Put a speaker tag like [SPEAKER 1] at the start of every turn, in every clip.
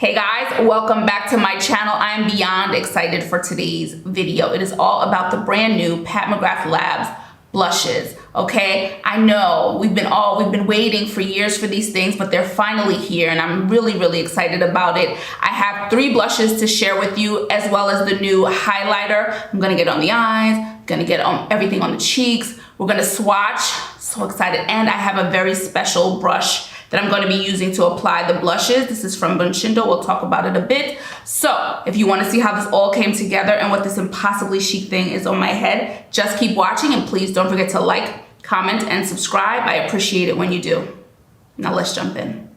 [SPEAKER 1] Hey guys, welcome back to my channel. I am beyond excited for today's video. It is all about the brand new Pat McGrath Labs blushes. Okay, I know we've been waiting for years for these things, but they're finally here and I'm really excited about it. I have 3 blushes to share with you, as well as the new highlighter. I'm gonna get on the eyes, gonna get on everything on the cheeks. We're gonna swatch. So excited. And I have a very special brush that I'm going to be using to apply the blushes. This is from Bushindo. We'll talk about it a bit. So if you want to see how this all came together and what this impossibly chic thing is on my head, just keep watching, and please don't forget to like, comment, and subscribe. I appreciate it when you do. Now let's jump in.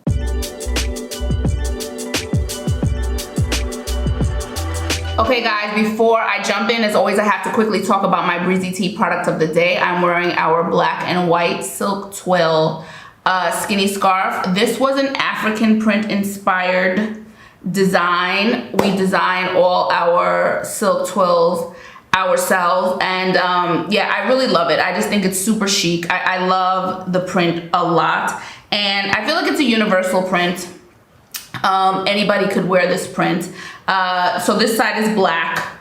[SPEAKER 1] Okay guys, before I jump in, as always, I have to quickly talk about my Breezy Tee product of the day. I'm wearing our black and white silk twill skinny scarf. This was an African print inspired design. We design all our silk twills ourselves, and yeah, I really love it. I just think it's super chic. I love the print a lot, and I feel like it's a universal print. Anybody could wear this print. So this side is black,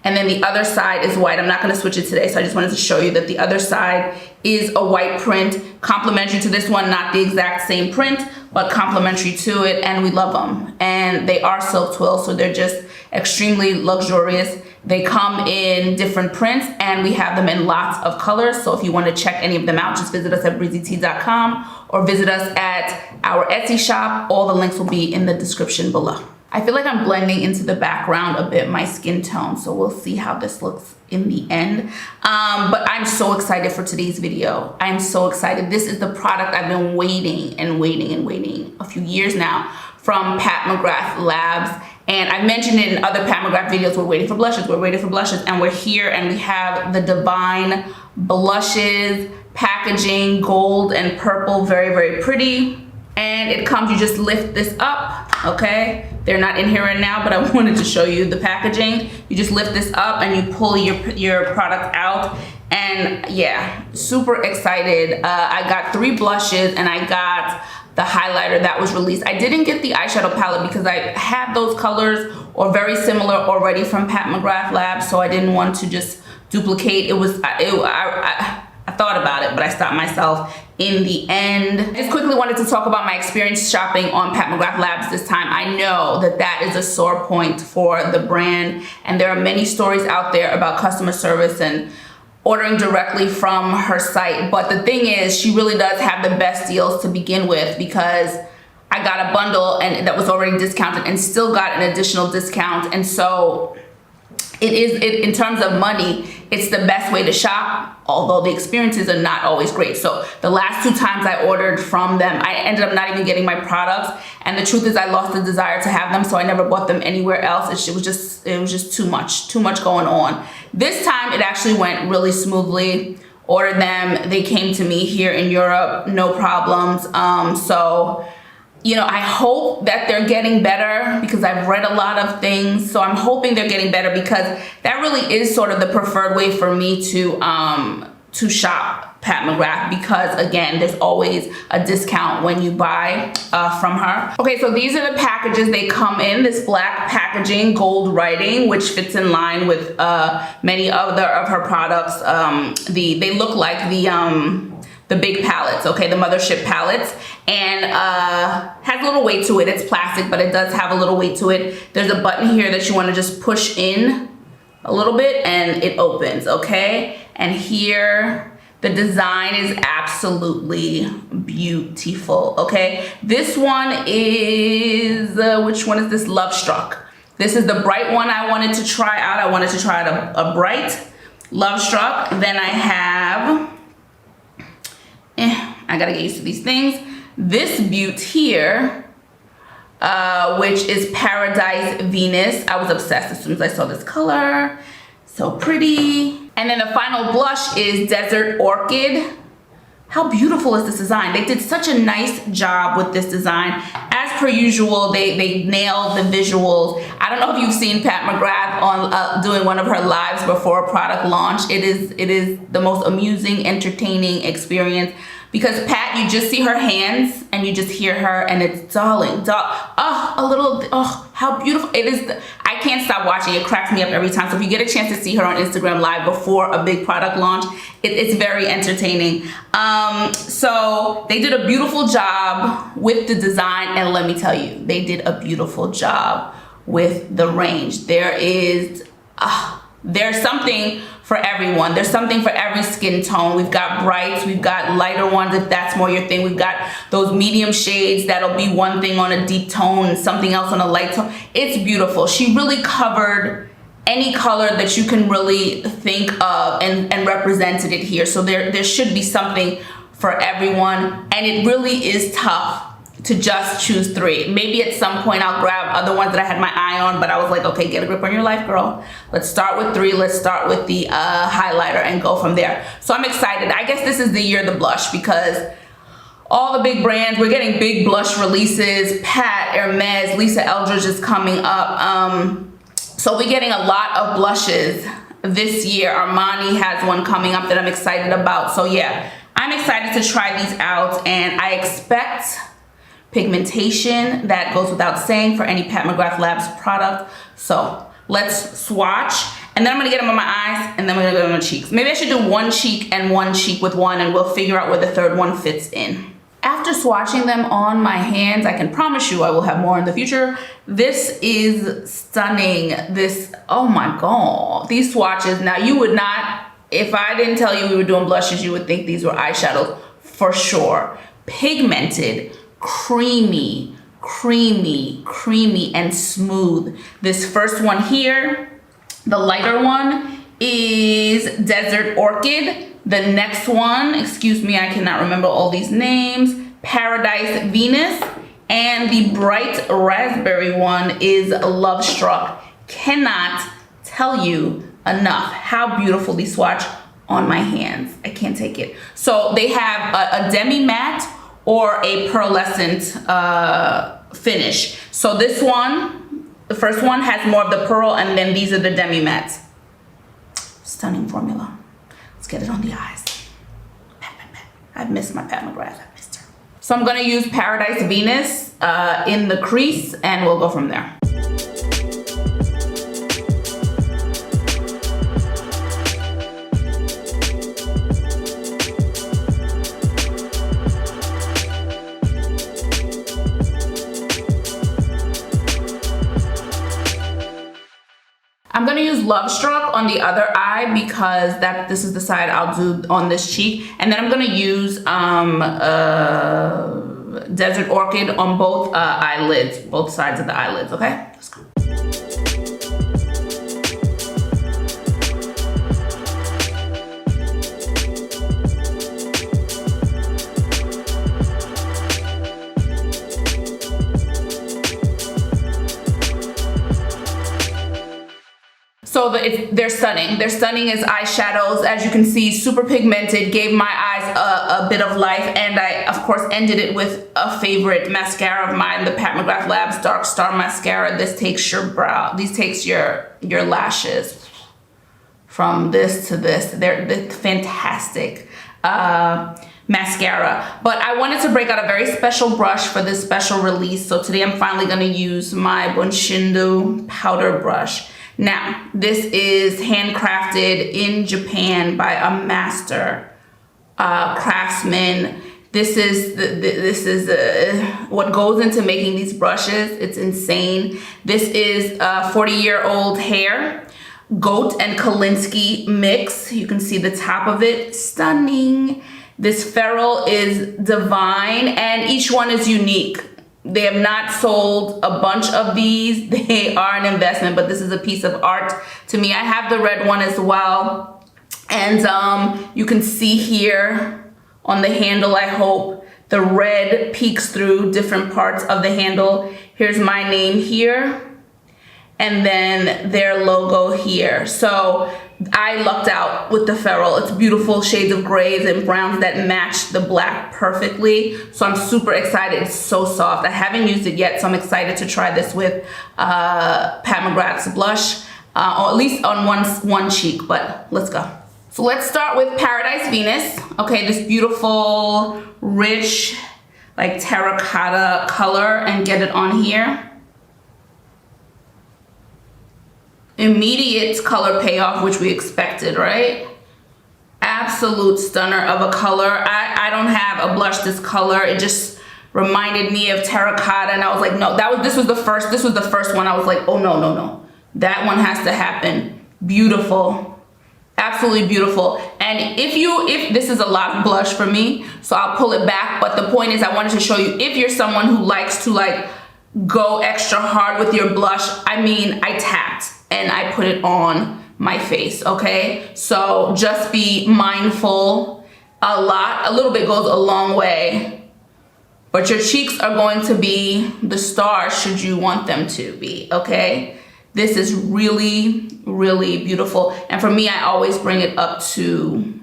[SPEAKER 1] and then the other side is white. I'm not going to switch it today, so I just wanted to show you that the other side is a white print, complementary to this one, not the exact same print, but complementary to it, and we love them. And they are silk twill, so they're just extremely luxurious. They come in different prints, and we have them in lots of colors. So if you want to check any of them out, just visit us at breezytee.com or visit us at our Etsy shop. All the links will be in the description below. I feel like I'm blending into the background a bit, my skin tone, so we'll see how this looks in the end. But I'm so excited for today's video. I'm so excited. This is the product I've been waiting a few years now from Pat McGrath Labs. And I mentioned it in other Pat McGrath videos. We're waiting for blushes, and we're here, and we have the Divine blushes, packaging, gold and purple, very pretty. And it comes, you just lift this up, okay? They're not in here right now, but I wanted to show you the packaging. You just lift this up and you pull your product out. And yeah, super excited. I got 3 blushes and I got the highlighter that was released. I didn't get the eyeshadow palette because I had those colors or very similar already from Pat McGrath Labs, so I didn't want to just duplicate. I thought about it, but I stopped myself in the end. I just quickly wanted to talk about my experience shopping on Pat McGrath Labs this time. I know that is a sore point for the brand, and there are many stories out there about customer service and ordering directly from her site. But the thing is, she really does have the best deals to begin with, because I got a bundle and that was already discounted and still got an additional discount. And so it in terms of money, it's the best way to shop, although the experiences are not always great. So the last 2 times I ordered from them, I ended up not even getting my products, and the truth is I lost the desire to have them, so I never bought them anywhere else. It was just too much going on. This time it actually went really smoothly. Ordered them, they came to me here in Europe, no problems. So you know, I hope that they're getting better, because I've read a lot of things. So I'm hoping they're getting better, because that really is sort of the preferred way for me to shop Pat McGrath, because again, there's always a discount when you buy from her. Okay, so these are the packages they come in. This black packaging, gold writing, which fits in line with many other of her products. They look like the big palettes, okay, the mothership palettes, and has a little weight to it. It's plastic, but it does have a little weight to it. There's a button here that you want to just push in a little bit and it opens, okay? And here, the design is absolutely beautiful, okay? This one is, which one is this? Lovestruck. This is the bright one I wanted to try out. I wanted to try out a bright Lovestruck. Then I have, I gotta get used to these things. This beaut here, which is Paradise Venus. I was obsessed as soon as I saw this color. So pretty. And then the final blush is Desert Orchid. How beautiful is this design? They did such a nice job with this design. As per usual, they nailed the visuals. I don't know if you've seen Pat McGrath on doing one of her lives before a product launch. It is the most amusing, entertaining experience. Because Pat, you just see her hands and you just hear her, and it's darling, how beautiful it is. I can't stop watching. It cracks me up every time. So if you get a chance to see her on Instagram Live before a big product launch, it's very entertaining. So they did a beautiful job with the design, and let me tell you, they did a beautiful job with the range. There's something for everyone. There's something for every skin tone. We've got brights, we've got lighter ones if that's more your thing. We've got those medium shades that'll be one thing on a deep tone and something else on a light tone. It's beautiful. She really covered any color that you can really think of and represented it here. So there should be something for everyone, and it really is tough to just choose 3. Maybe at some point I'll grab other ones that I had my eye on, but I was like, okay, get a grip on your life, girl. Let's start with 3. Let's start with the highlighter and go from there. So I'm excited. I guess this is the year of the blush, because all the big brands, we're getting big blush releases. Pat, Hermes, Lisa Eldridge is coming up. So we're getting a lot of blushes this year. Armani has one coming up that I'm excited about. So yeah, I'm excited to try these out, and I expect pigmentation. That goes without saying for any Pat McGrath Labs product. So let's swatch, and then I'm gonna get them on my eyes, and then we're gonna go on my cheeks. Maybe I should do one cheek and one cheek with one, and we'll figure out where the third one fits in. After swatching them on my hands, I can promise you I will have more in the future. This is stunning. Oh my God, these swatches. Now you would not, if I didn't tell you we were doing blushes, you would think these were eyeshadows for sure. Pigmented, creamy, and smooth. This first one here, the lighter one, is Desert Orchid. The next one, excuse me, I cannot remember all these names, Paradise Venus. And the bright raspberry one is Lovestruck. Cannot tell you enough how beautiful these swatch on my hands. I can't take it. So they have a demi matte or a pearlescent finish. So this one, the first one, has more of the pearl, and then these are the demi mattes. Stunning formula. Let's get it on the eyes. I've missed my Pat McGrath. I missed her. So I'm gonna use Paradise Venus in the crease, and we'll go from there. I'm gonna use Lovestruck on the other eye, because this is the side I'll do on this cheek. And then I'm gonna use Desert Orchid on both eyelids, both sides of the eyelids, okay? Let's go. So they're stunning. They're stunning as eyeshadows. As you can see, super pigmented, gave my eyes a bit of life. And I, of course, ended it with a favorite mascara of mine, the Pat McGrath Labs Dark Star Mascara. This takes your your lashes from this to this. They're fantastic mascara. But I wanted to break out a very special brush for this special release. So today I'm finally gonna use my Bunshindo powder brush. Now, this is handcrafted in Japan by a master craftsman. This is what goes into making these brushes. It's insane. This is 40-year-old hair, goat and Kolinsky mix. You can see the top of it, stunning. This ferrule is divine, and each one is unique. They have not sold a bunch of these. They are an investment, but this is a piece of art to me. I have the red one as well. And you can see here on the handle, I hope, the red peeks through different parts of the handle. Here's my name here, and then their logo here. So I lucked out with the ferrule. It's beautiful shades of grays and browns that match the black perfectly. So I'm super excited. It's so soft. I haven't used it yet, so I'm excited to try this with Pat McGrath's blush, or at least on one cheek, but let's go. So let's start with Paradise Venus. Okay, this beautiful, rich, like terracotta color, and get it on here. Immediate color payoff, which we expected, right? Absolute stunner of a color. I don't have a blush this color. It just reminded me of terracotta, and I was like, no, this was the first one. I was like, oh no. That one has to happen. Beautiful. Absolutely beautiful. And if this is a lot of blush for me, so I'll pull it back. But the point is, I wanted to show you, if you're someone who likes to like go extra hard with your blush, I mean, I tapped and I put it on my face, okay? So just be mindful. A little bit goes a long way, but your cheeks are going to be the stars should you want them to be, okay? This is really, really beautiful. And for me, I always bring it up to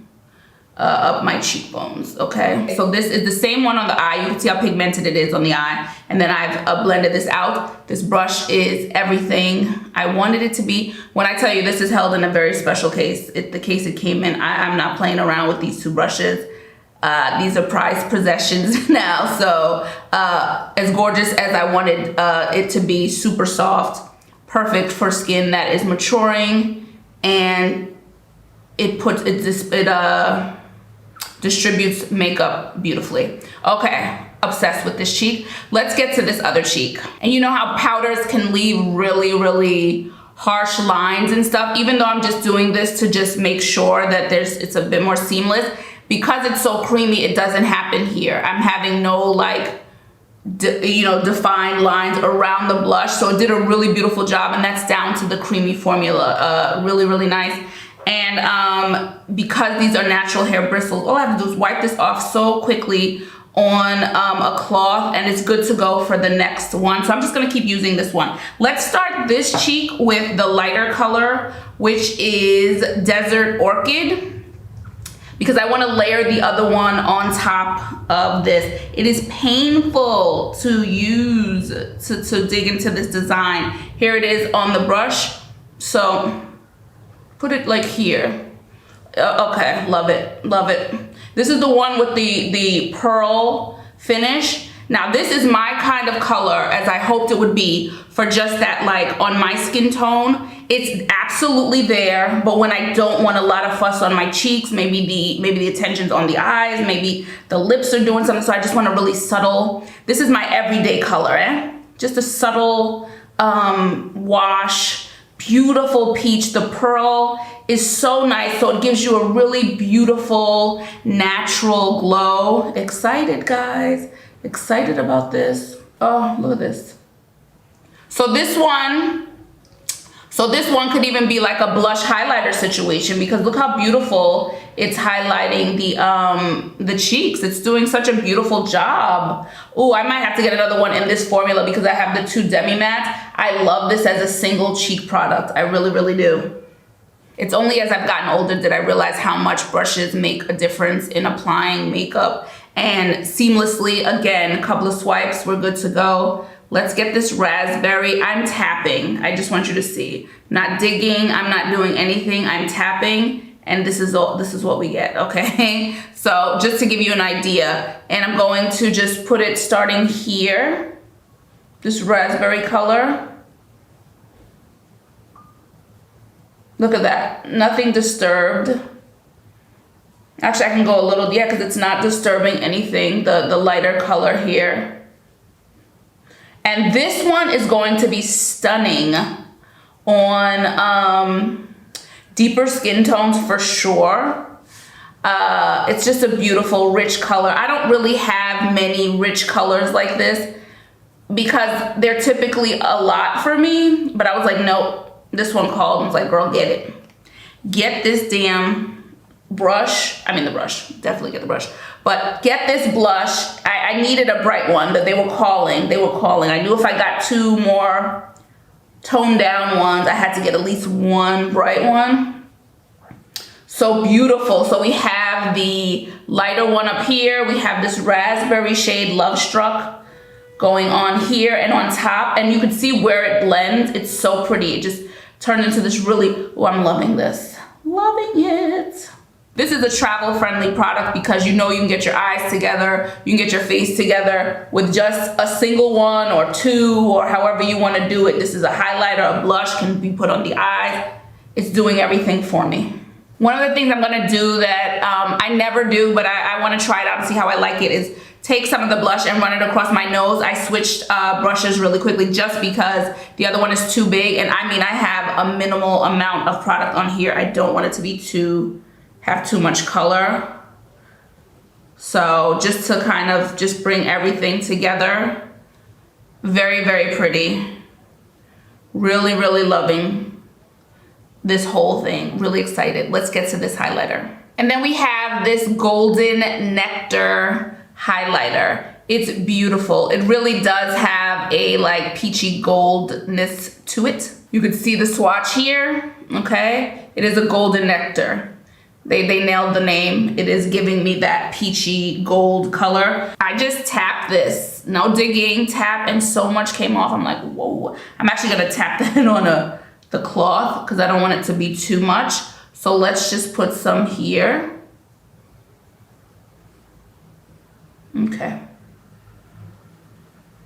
[SPEAKER 1] up my cheekbones, okay? So this is the same one on the eye. You can see how pigmented it is on the eye. And then I've blended this out. This brush is everything I wanted it to be. When I tell you this is held in a very special case, the case it came in, I'm not playing around with these two brushes. These are prized possessions now. So as gorgeous as I wanted it to be, super soft, perfect for skin that is maturing, and it distributes makeup beautifully. Okay, obsessed with this cheek. Let's get to this other cheek. And you know how powders can leave really, really harsh lines and stuff, even though I'm just doing this to just make sure that it's a bit more seamless. Because it's so creamy, it doesn't happen here. I'm having no like defined lines around the blush, so it did a really beautiful job, and that's down to the creamy formula. Really, really nice. And because these are natural hair bristles, all I have to do is wipe this off so quickly on a cloth, and it's good to go for the next one. So I'm just gonna keep using this one. Let's start this cheek with the lighter color, which is Desert Orchid, because I want to layer the other one on top of this. It is painful to use, to dig into this design. Here it is on the brush. So put it like here. Okay, love it, love it. This is the one with the pearl finish. Now this is my kind of color, as I hoped it would be, for just that, like on my skin tone. It's absolutely there, but when I don't want a lot of fuss on my cheeks, maybe the attention's on the eyes, maybe the lips are doing something, so I just want a really subtle, this is my everyday color, just a subtle wash, beautiful peach. The pearl is so nice, so it gives you a really beautiful, natural glow. Excited, guys. Excited about this. Oh, look at this. So this one could even be like a blush highlighter situation, because look how beautiful it's highlighting the cheeks. It's doing such a beautiful job. Oh, I might have to get another one in this formula because I have the 2 demi mattes. I love this as a single cheek product. I really, really do. It's only as I've gotten older that I realize how much brushes make a difference in applying makeup. And seamlessly, again, a couple of swipes, we're good to go. Let's get this raspberry. I'm tapping. I just want you to see. Not digging, I'm not doing anything. I'm tapping, and this is what we get, okay? So just to give you an idea, and I'm going to just put it starting here, this raspberry color. Look at that, nothing disturbed. Actually, I can go a little, yeah, because it's not disturbing anything, the lighter color here. And this one is going to be stunning on deeper skin tones for sure. It's just a beautiful, rich color. I don't really have many rich colors like this because they're typically a lot for me, but I was like, nope, this one called and was like, girl, get it. Get this damn brush. I mean the brush, definitely get the brush, but get this blush. I needed a bright one, but they were calling. I knew if I got 2 more toned down ones, I had to get at least 1 bright one. So beautiful. So we have the lighter one up here. We have this raspberry shade Lovestruck going on here and on top, and you can see where it blends. It's so pretty. It just turned into this really, oh, I'm loving this. Loving it. This is a travel-friendly product because you know you can get your eyes together, you can get your face together with just a single one or two or however you want to do it. This is a highlighter, a blush can be put on the eyes. It's doing everything for me. One of the things I'm going to do that I never do, but I want to try it out and see how I like it, is take some of the blush and run it across my nose. I switched brushes really quickly just because the other one is too big. And I mean, I have a minimal amount of product on here. I don't want it to be have too much color. So just to kind of just bring everything together. Very, very pretty. Really, really loving this whole thing. Really excited. Let's get to this highlighter. And then we have this Golden Nectar Highlighter. It's beautiful. It really does have a like peachy goldness to it. You can see the swatch here, okay? It is a Golden Nectar. They nailed the name. It is giving me that peachy gold color. I just tapped this, no digging, tap, and so much came off. I'm like, whoa. I'm actually gonna tap that on the cloth because I don't want it to be too much. So let's just put some here. Okay.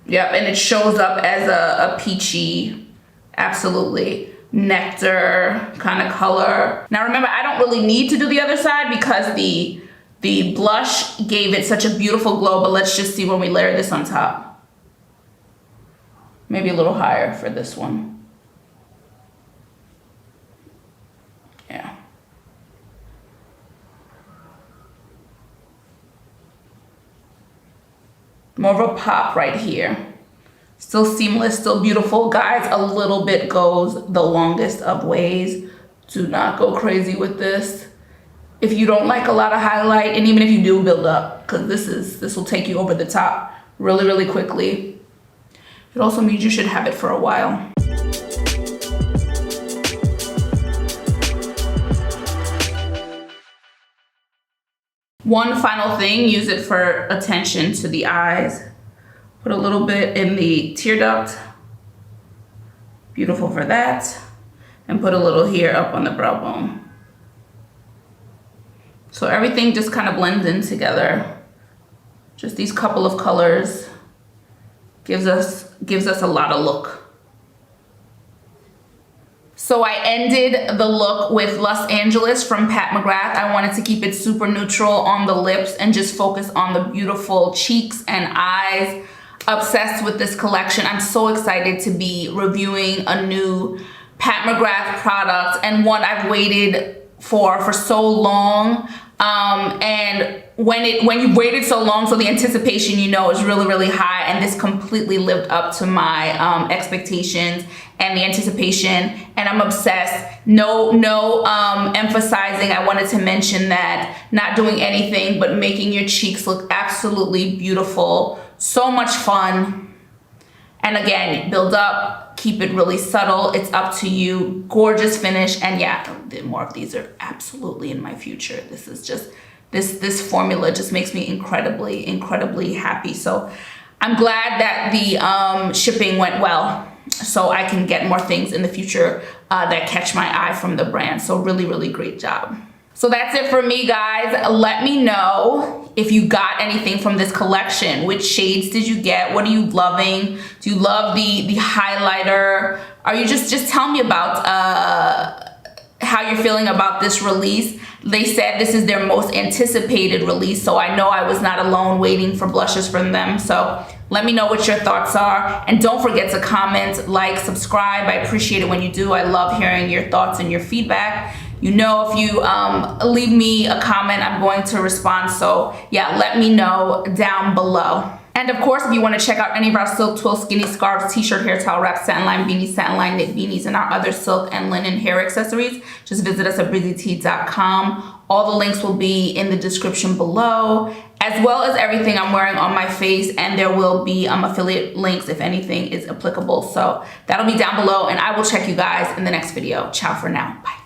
[SPEAKER 1] Yep, and it shows up as a peachy, absolutely, nectar kind of color. Now remember, I don't really need to do the other side because the blush gave it such a beautiful glow, but let's just see when we layer this on top. Maybe a little higher for this one. Yeah. More of a pop right here. Still seamless, still beautiful. Guys, a little bit goes the longest of ways. Do not go crazy with this. If you don't like a lot of highlight, and even if you do build up, because this will take you over the top really, really quickly. It also means you should have it for a while. One final thing, use it for attention to the eyes. Put a little bit in the tear duct. Beautiful for that. And put a little here up on the brow bone. So everything just kind of blends in together. Just these couple of colors gives us a lot of look. So I ended the look with Los Angeles from Pat McGrath. I wanted to keep it super neutral on the lips and just focus on the beautiful cheeks and eyes. Obsessed with this collection. I'm so excited to be reviewing a new Pat McGrath product and one I've waited for so long. And when you've waited so long, so the anticipation, you know, is really, really high, and this completely lived up to my expectations and the anticipation, and I'm obsessed. No emphasizing. I wanted to mention that, not doing anything but making your cheeks look absolutely beautiful. So much fun. And again, build up, keep it really subtle. It's up to you. Gorgeous finish. And yeah, more of these are absolutely in my future. This is just, this formula just makes me incredibly, incredibly happy. So I'm glad that the shipping went well, so I can get more things in the future that catch my eye from the brand. So really, really great job. So that's it for me, guys. Let me know if you got anything from this collection. Which shades did you get? What are you loving? Do you love the highlighter? Are you just tell me about how you're feeling about this release. They said this is their most anticipated release, so I know I was not alone waiting for blushes from them. So let me know what your thoughts are, and don't forget to comment, like, subscribe. I appreciate it when you do. I love hearing your thoughts and your feedback. You know, if you leave me a comment, I'm going to respond. So yeah, let me know down below. And of course, if you want to check out any of our silk, twill, skinny scarves, t-shirt, hair towel wraps, satin line beanies, satin line knit beanies, and our other silk and linen hair accessories, just visit us at breezytee.com. All the links will be in the description below, as well as everything I'm wearing on my face, and there will be affiliate links if anything is applicable. So that'll be down below, and I will check you guys in the next video. Ciao for now. Bye.